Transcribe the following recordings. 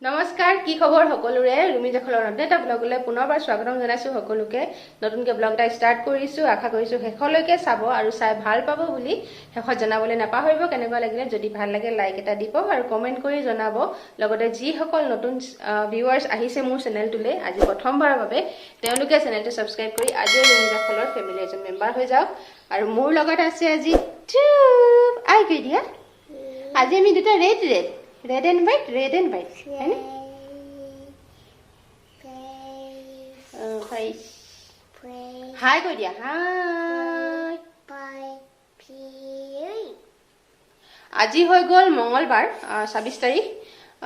নমস্কাৰ কি খবৰ সকলোৰে ৰুমি জখলৰ নতুন ব্লগলৈ পুনৰবাৰ স্বাগতম জনাইছো সকলোকে নতুনকৈ ব্লগ এটা ষ্টাৰ্ট কৰিছো আশা কৰিছো শেষলৈকে চাব আৰু চাই ভাল পাব বুলি শেষত জনাবলৈ নাপাহৰিব কেনেকুৱা লাগিলে যদি ভাল লাগে লাইক এটা দিব আৰু কমেন্ট কৰি জনাব লগতে যি সকল নতুন ভিউৱাৰ্ছ আহিছে মোৰ চেনেলটোলৈ আজি প্ৰথমবাৰৰ বাবে তেওঁলোকে চেনেলটো সাবস্ক্ৰাইব কৰি আজি ৰুমি জখলৰ ফেমিলি এজন মেম্বাৰ হৈ যাওক আৰু মোৰ লগত আছে আজি আই কৈ দিয়া আজি আমি দুটা ৰেড and white है ना face हाय को दिया हाय আজি হৈ গল মঙ্গলবাৰ 26 তাৰিখ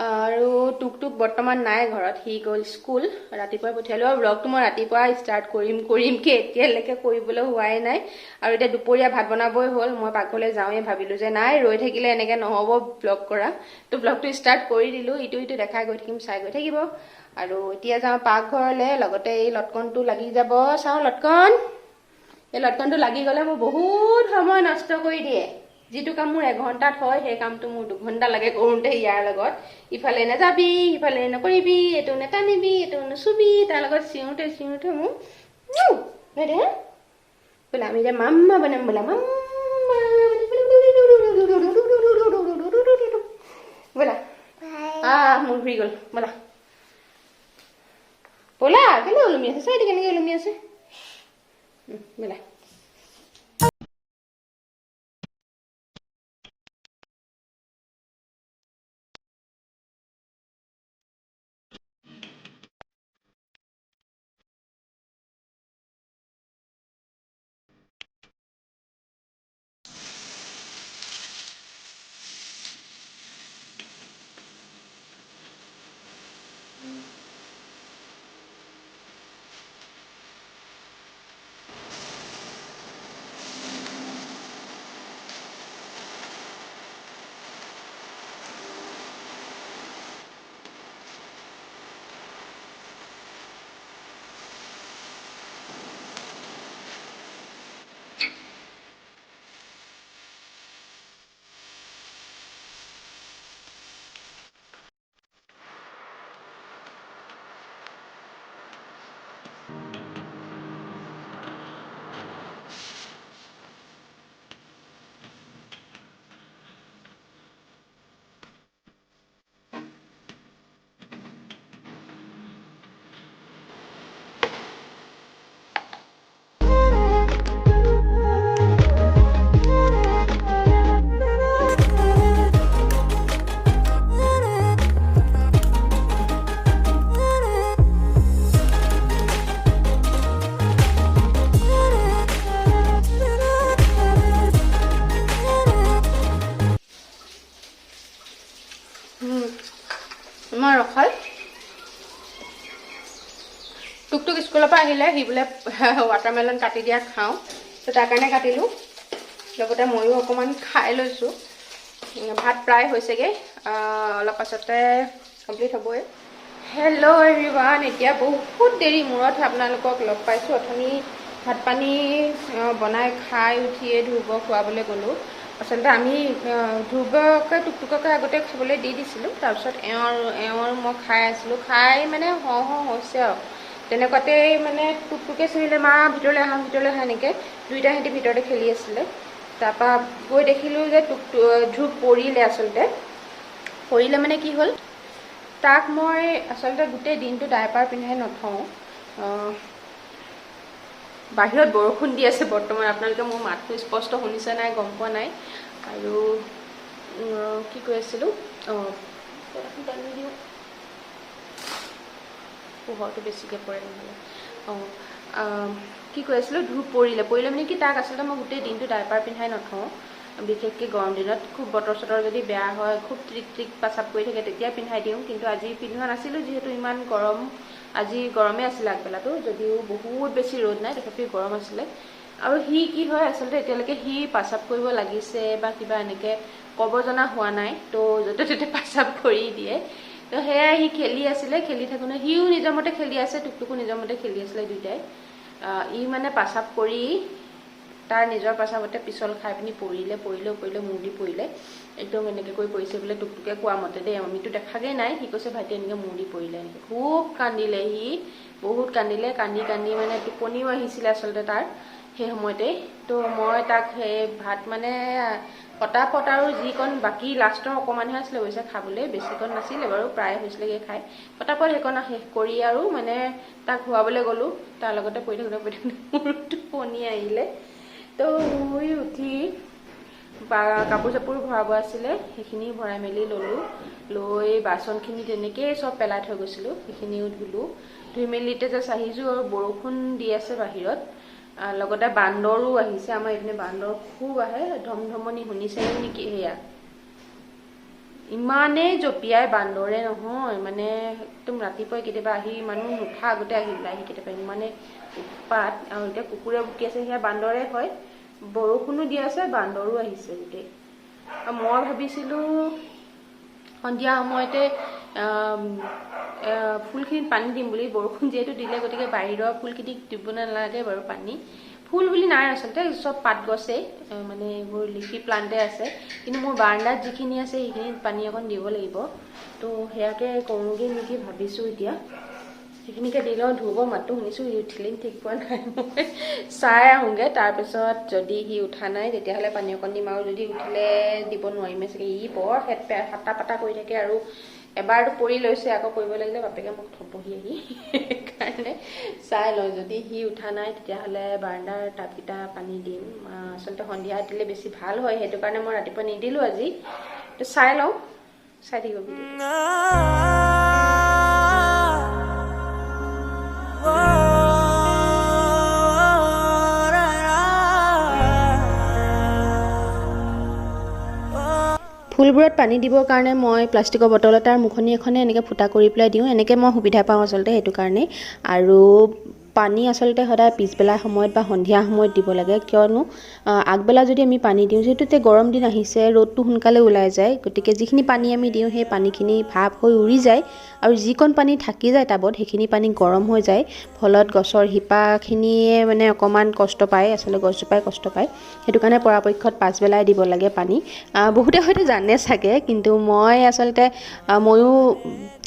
আৰু টুকটুক বৰ্তমান নাই ঘৰত হি গল স্কুল ৰাতিপুৱা পঠিয়ালো আৰু ব্লগটো মই ৰাতিপুৱা ষ্টাৰ্ট কৰিম কে এতিয়ালৈকে কৰিবলৈ হোৱাই নাই আৰু এতিয়া দুপৰীয়া ভাত বনাবই হ'ল মই পাকঘৰলৈ যাওঁয়ে ভাবিলো যে নাই ৰৈ থাকিলে এনেকে নহব ব্লগ কৰা তো ব্লগটো ষ্টাৰ্ট কৰি দিলো ইটো দেখাই গৈ থাকিম চাই গৈ থাকিব আৰু এতিয়া যাওঁ পাকঘৰলৈ লগতে এই লটকনটো লাগি যাব চাওঁ লটকন এই লটকনটো লাগি গলে মোৰ বহুত সময় নষ্ট কৰি দিয়ে যেটো কাম মোৰ 1 ঘণ্টাত হয় সেই কামটো মোৰ 2 ঘণ্টা লাগে কৰোঁতে ইয়াৰ লগত ইফালে নাযাবি ইফালে নকৰিবি এটো নেটানিবি এটো নসুবি তাৰ লগত সিউতে মোৰ হেৰে বলা আমি যে মাম্মা বনাম বলা মাম্মা বলা মোৰ ভৰি গল বলা বলা কেনে ওলমি আছে চাই কেনে ওলমি আছে বলা মই ৰখাল টুকটুক স্কুলৰ পৰা আহিলে হি বোলে ৱাটাৰমেলন কাটি দিয়া খাওঁ তো তাৰ কাৰণে কাটিলোঁ লগতে ময়ো অকণমান খাই লৈছোঁ ভাত প্ৰায় হৈছেগে অলপ পাছতে কমপ্লিট হ'বই হেল্ল' এভৰিৱান এতিয়া বহুত দেৰি মূৰত আপোনালোকক লগ পাইছোঁ অথনি ভাত পানী বনাই খাই উঠিয়ে ধুব খোৱাবলৈ গ'লোঁ আচলতে আমি ধ্ৰুৱকে টুকটুককে আগতে খাবলৈ দি দিছিলোঁ তাৰপিছত এওঁৰ মই খাই আছিলোঁ খাই মানে হৈছে আৰু তেনেকুৱাতে মানে টুকটুকে চিঞৰিলে মা ভিতৰলৈ আহা এনেকৈ দুইটা সিহঁতি ভিতৰতে খেলি আছিলে তাৰপৰা গৈ দেখিলোঁ যে ধ্ৰুৱ পৰিলে আচলতে পৰিলে মানে কি হ'ল তাক মই আচলতে গোটেই দিনটো ডাইপাৰ পিন্ধাই নথওঁ বাহিৰত বৰষুণ দি আছে বৰ্তমান আপোনালোকে মোৰ মাতটো স্পষ্ট শুনিছে নাই গম পোৱা নাই আৰু কি কৈ আছিলোঁ পোহৰটো বেছিকৈ পৰে নহ'লে কি কৈ আছিলোঁ ধ্ৰুৱ পৰিলে মানে কি তাক আচলতে মই গোটেই দিনটো ডাইপাৰ পিন্ধাই নথওঁ বিশেষকৈ গৰম দিনত খুব বতৰ চতৰ যদি বেয়া হয় খুব ট্ৰিক পাচাব কৰি থাকে তেতিয়া পিন্ধাই দিওঁ কিন্তু আজি পিন্ধোৱা নাছিলোঁ যিহেতু ইমান গৰম আজি গৰমে আছিল আগবেলাটো যদিও বহুত বেছি ৰ'দ নাই তথাপি গৰম আছিলে আৰু হি কি হয় আচলতে এতিয়ালৈকে হি পাচাব কৰিব লাগিছে বা কিবা এনেকৈ ক'ব জনা হোৱা নাই তো য'তে ত'তে পাচাব কৰি দিয়ে তো সেয়াই হি খেলি আছিলে খেলি থাকোঁতে সিও নিজৰ মতে খেলি আছে টুকটুকো নিজৰ মতে খেলি আছিলে দুইটাই ই মানে পাচাব কৰি তাৰ নিজৰ পেচাবতে পিছল খাই পিনি পৰিলে মূৰ দি পৰিলে একদম এনেকৈ কৰি পৰিছে বোলে টুকটুকে কোৱা মতে দেই আমিতো দেখাগৈ নাই সি কৈছে ভাইটি এনেকৈ মূৰ দি পৰিলে এনেকৈ খুব কান্দিলে সি বহুত কান্দিলে কান্দি মানে টোপনিও আহিছিলে আচলতে তাৰ সেই সময়তে তো মই তাক সেই ভাত মানে পটাপট আৰু যিকণ বাকী লাষ্টৰ অকণমানহে আছিলে অৱশ্যে খাবলৈ বেছিকণ নাছিলে বাৰু প্ৰায় হৈছিলেগৈ খাই পটাপট সেইকণ শেষ কৰি আৰু মানে তাক খুৱাবলৈ গ'লোঁ তাৰ লগতে পৰি থাকোঁতে মোৰ টোপনি আহিলে তো শুই উঠি কাপোৰ চাপোৰ ভৰাব আছিলে সেইখিনি ভৰাই মেলি ল'লোঁ লৈ বাচনখিনি তেনেকৈয়ে চব পেলাই থৈ গৈছিলোঁ সেইখিনিও ধুই মেলি এতিয়া জাষ্ট আহিছোঁ আৰু বৰষুণ দি আছে বাহিৰত লগতে বান্দৰো আহিছে আমাৰ এইপিনে বান্দৰ খুব আহে ধমধমনি শুনিছে নেকি সেয়া ইমানেই জঁপিয়াই বান্দৰে নহয় মানে একদম ৰাতিপুৱাই কেতিয়াবা আহি মানুহ নুঠা আগতে আহি কেতিয়াবা ইমানে উৎপাত আৰু এতিয়া কুকুৰে ভুকি আছে সেয়া বান্দৰে হয় বৰষুণো দি আছে বান্দৰো আহিছে গোটেই মই ভাবিছিলোঁ সন্ধিয়া সময়তে ফুলখিনিত পানী দিম বুলি বৰষুণ যিহেতু দিলে গতিকে বাহিৰৰ ফুলখিনিক দিব নালাগে বাৰু পানী ফুল বুলি নাই আচলতে চব পাত গছেই মানে এইবোৰ লিফি প্লাণ্টে আছে কিন্তু মোৰ বাৰান্দাত যিখিনি আছে সেইখিনিত পানী অকণ দিব লাগিব তো সেয়াকে কৰোঁগৈ নেকি ভাবিছোঁ এতিয়া সেইখিনিকে দি লওঁ ধুব মাতো শুনিছোঁ সি উঠিলে ঠিক পোৱা নাই মই চাই আহোঁগৈ তাৰপিছত যদি সি উঠা নাই তেতিয়াহ'লে পানী অকণ দিম আৰু যদি উঠিলে দিব নোৱাৰিমে চাগে ই বৰ হাতা পাতা কৰি থাকে আৰু এবাৰটো পৰি লৈছে আকৌ কৰিব লাগিলে বাপেকে মোক থপহি আহি সেইকাৰণে চাই লওঁ যদি সি উঠা নাই তেতিয়াহ'লে বাৰান্দাৰ টাবকেইটা পানী দিম আচলতে সন্ধিয়া দিলে বেছি ভাল হয় সেইটো কাৰণে মই ৰাতিপুৱা নিদিলোঁ আজি তো চাই লওঁ চাই থাকিব ফুলবোৰত পানী দিবৰ কাৰণে মই প্লাষ্টিকৰ বটল এটাৰ মুখনি এখনে এনেকৈ ফুটা কৰি পেলাই দিওঁ এনেকৈ মই সুবিধা পাওঁ আচলতে সেইটো কাৰণে আৰু পানী আচলতে সদায় পিছবেলা সময়ত বা সন্ধিয়া সময়ত দিব লাগে কিয়নো আগবেলা যদি আমি পানী দিওঁ যিহেতু এতিয়া গৰম দিন আহিছে ৰ'দটো সোনকালে ওলাই যায় গতিকে যিখিনি পানী আমি দিওঁ সেই পানীখিনি ভাপ হৈ উৰি যায় আৰু যিকণ পানী থাকি যায় টাবত সেইখিনি পানী গৰম হৈ যায় ফলত গছৰ শিপাখিনিয়ে মানে অকণমান কষ্ট পায় আচলতে গছজোপাই কষ্ট পায় সেইটো কাৰণে পৰাপক্ষত পাছবেলাই দিব লাগে পানী বহুতে হয়তো জানে চাগে কিন্তু মই আচলতে ময়ো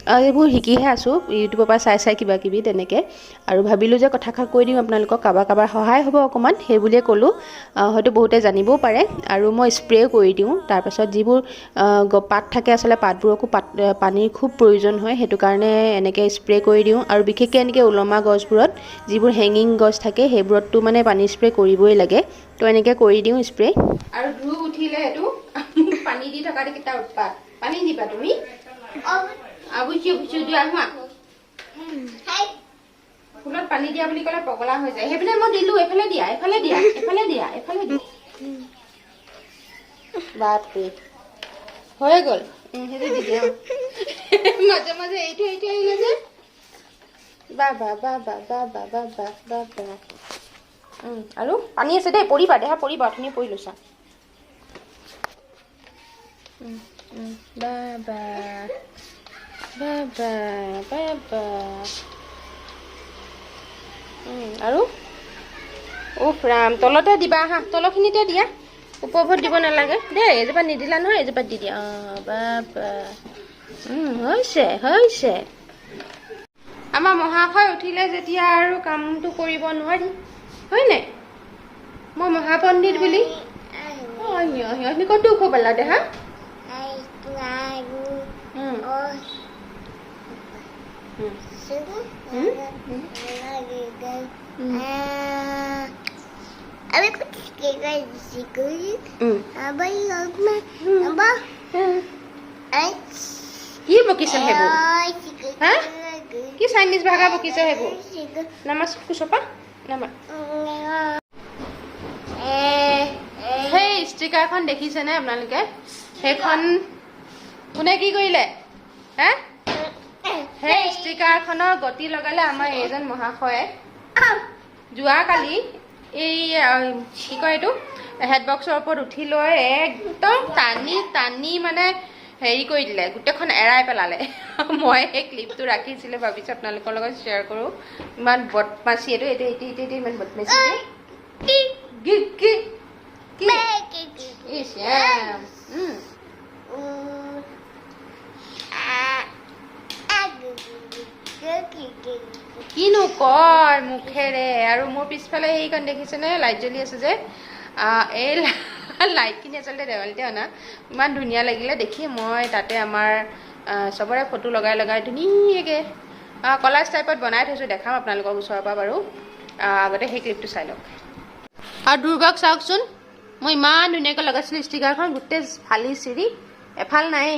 এইবোৰ শিকিহে আছোঁ ইউটিউবৰ পৰা চাই কিবা কিবি তেনেকৈ আৰু ভাবিলোঁ যে কথাষাৰ কৈ দিওঁ আপোনালোকক কাৰোবাৰ সহায় হ'ব অকণমান সেই বুলিয়ে ক'লোঁ হয়তো বহুতে জানিবও পাৰে আৰু মই স্প্ৰে' কৰি দিওঁ তাৰপাছত যিবোৰ পাত থাকে আচলতে পাতবোৰকো পানীৰ খুব প্ৰয়োজন হয় সেইটো কাৰণে এনেকৈ স্প্ৰে' কৰি দিওঁ আৰু বিশেষকৈ এনেকৈ ওলমা গছবোৰত যিবোৰ হেঙিং গছ থাকে সেইবোৰততো মানে পানী স্প্ৰে' কৰিবই লাগে তো এনেকৈ কৰি দিওঁ স্প্ৰে' আৰু ধুই উঠিলে সেইটো পানী দি থকা দেখি তাৰ উৎপাত পানী দিবা তুমি ফুলত পানী দিয়া বুলি ক'লে পগলা হৈ যায় সেইপিনে মই দিলোঁ এফালে দিয়া বাপৰে হৈ গ'ল সেইটো দি দিয়া মাজে এইটো আহিলে যে বা আৰু পানী আছে দেই পৰিবা দেহা পৰিবা অথনি পৰি লৈছা আৰু উফ ৰাম তলতে দিবা হা তলখিনিতে দিয়া ওপৰত দিব নালাগে দেই এজোপা নিদিলা নহয় এজোপা দি দিয়া হৈছে আমাৰ মহাশয় উঠিলে যেতিয়া আৰু কামটো কৰিব নোৱাৰি হয় নাই মই মহাপণ্ডিত বুলি ক'ত দুখ পালা দেহা কি বকিছে সেইবোৰ হা কি চাইনিজ ভাষা বকিছে সেইবোৰ নামাজ কুচপা নামা সেই ষ্টিকাৰখন দেখিছেনে আপোনালোকে সেইখন কোনে কি কৰিলে হে সেই ষ্টিকাৰখনৰ গতি লগালে আমাৰ এইজন মহাশয়ে যোৱাকালি এই কি কয় এইটো হেডবক্সৰ ওপৰত উঠি লৈ একদম টানি মানে হেৰি কৰি দিলে গোটেইখন এৰাই পেলালে মই সেই ক্লিপটো ৰাখিছিলোঁ ভাবিছোঁ আপোনালোকৰ লগত শ্বেয়াৰ কৰোঁ ইমান বদমাছি এইটো ইমান বদমাছি কি কি ইস কিনো কয় মুখেৰে আৰু মোৰ পিছফালে সেইখন দেখিছেনে লাইট জ্বলি আছে যে এই লাইটখিনি আচলতে দেৱালীতে অনা ইমান ধুনীয়া লাগিলে দেখি মই তাতে আমাৰ চবৰে ফটো লগাই লগাই ধুনীয়াকৈ কলাজ টাইপত বনাই থৈছোঁ দেখাম আপোনালোকক ওচৰৰ পৰা বাৰু আগতে সেই ক্লিপটো চাই লওক আৰু দুৰ্গাক চাওকচোন মই ইমান ধুনীয়াকৈ লগাইছিলোঁ ষ্টিকাৰখন গোটেই ফালি চিৰি এফাল নাই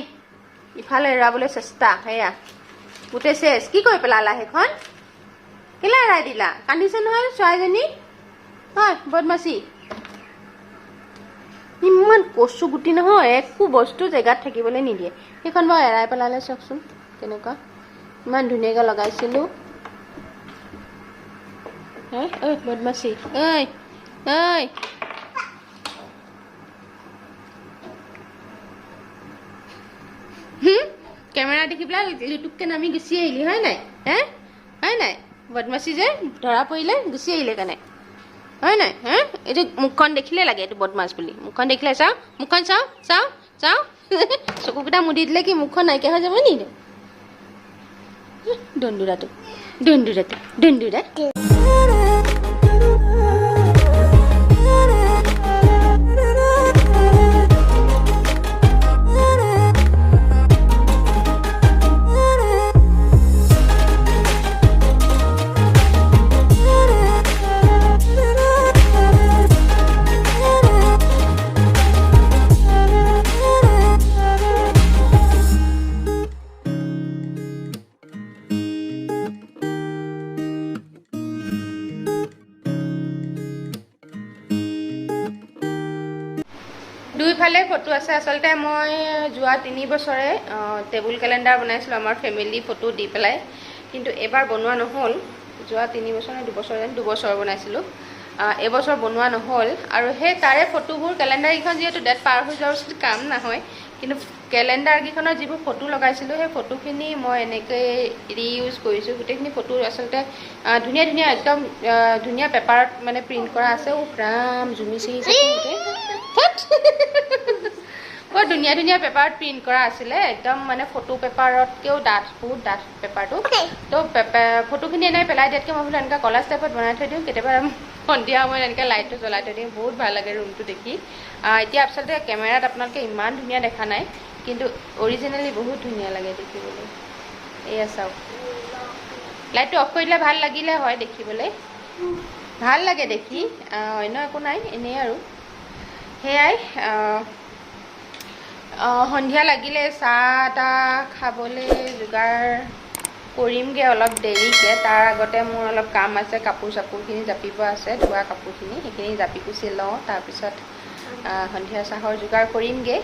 ইফালে এৰাবলৈ চেষ্টা সেয়া গোটেই চেচ কি কৰি পেলালা সেইখন কেলে এৰাই দিলা কান্দিছে নহয় ছোৱালীজনী হয় বদমাচি ইমান কচু গুটি নহয় একো বস্তু জেগাত থাকিবলৈ নিদিয়ে সেইখন বাৰু এৰাই পেলালে চাওকচোন কেনেকুৱা ইমান ধুনীয়াকৈ লগাইছিলোঁ ঐ বদমাচি ঐ ঐ কেমেৰা দেখি পেলাই লুটুককৈ নামি গুচি আহিলি হয় নাই হয় নাই বদমাচি যে ধৰা পৰিলে গুচি আহিলে কাৰণে হয় নাই এইটো মুখখন দেখিলে লাগে এইটো বদমাছ বুলি মুখখন দেখিলে চাওঁ মুখখন চাওঁ চাওঁ চাওঁ চকুকেইটা মুদি দিলে কি মুখখন নাইকিয়া হৈ যাব নি দন্দুৰাটো দন্দুৰা দুইফালে ফটো আছে আচলতে মই যোৱা 3 বছৰে টেবুল কেলেণ্ডাৰ বনাইছিলোঁ আমাৰ ফেমিলি ফটো দি পেলাই কিন্তু এবাৰ বনোৱা নহ'ল যোৱা 3 বছৰ নে 2 বছৰ বনাইছিলোঁ এবছৰ বনোৱা নহ'ল আৰু সেই তাৰে ফটোবোৰ কেলেণ্ডাৰকেইখন যিহেতু ডেট পাৰ হৈ যোৱাৰ পিছত কাম নহয় কিন্তু কেলেণ্ডাৰকেইখনৰ যিবোৰ ফটো লগাইছিলোঁ সেই ফটোখিনি মই এনেকৈ ৰিইউজ কৰিছোঁ গোটেইখিনি ফটো আচলতে ধুনীয়া ধুনীয়া একদম ধুনীয়া পেপাৰত মানে প্ৰিণ্ট কৰা আছে ৰাম জুমি চিঙি গোটেই বৰ ধুনীয়া ধুনীয়া পেপাৰত প্ৰিণ্ট কৰা আছিলে একদম মানে ফটো পেপাৰতকৈও বহুত ডাঠ পেপাৰটো তো ফটোখিনি এনেই পেলাই দিয়াতকৈ মই বোলো এনেকৈ কলাজ টাইপত বনাই থৈ দিওঁ কেতিয়াবা সন্ধিয়া সময়ত এনেকৈ লাইটটো জ্বলাই থৈ দিওঁ বহুত ভাল লাগে ৰুমটো দেখি এতিয়া আচলতে কেমেৰাত আপোনালোকে ইমান ধুনীয়া দেখা নাই কিন্তু অৰিজিনেলি বহুত ধুনীয়া লাগে দেখিবলৈ এয়া চাওক লাইটটো অফ কৰি দিলে ভাল লাগিলে হয় দেখিবলৈ ভাল লাগে দেখি অন্য একো নাই এনেই আৰু সেয়াই সন্ধিয়া লাগিলে চাহ তাহ খাবলৈ যোগাৰ কৰিমগৈ অলপ দেৰিকৈ তাৰ আগতে মোৰ অলপ কাম আছে কাপোৰ চাপোৰখিনি জাপিব আছে ধোৱা কাপোৰখিনি সেইখিনি জাপি কুচি লওঁ তাৰপিছত সন্ধিয়া চাহৰ যোগাৰ কৰিমগৈ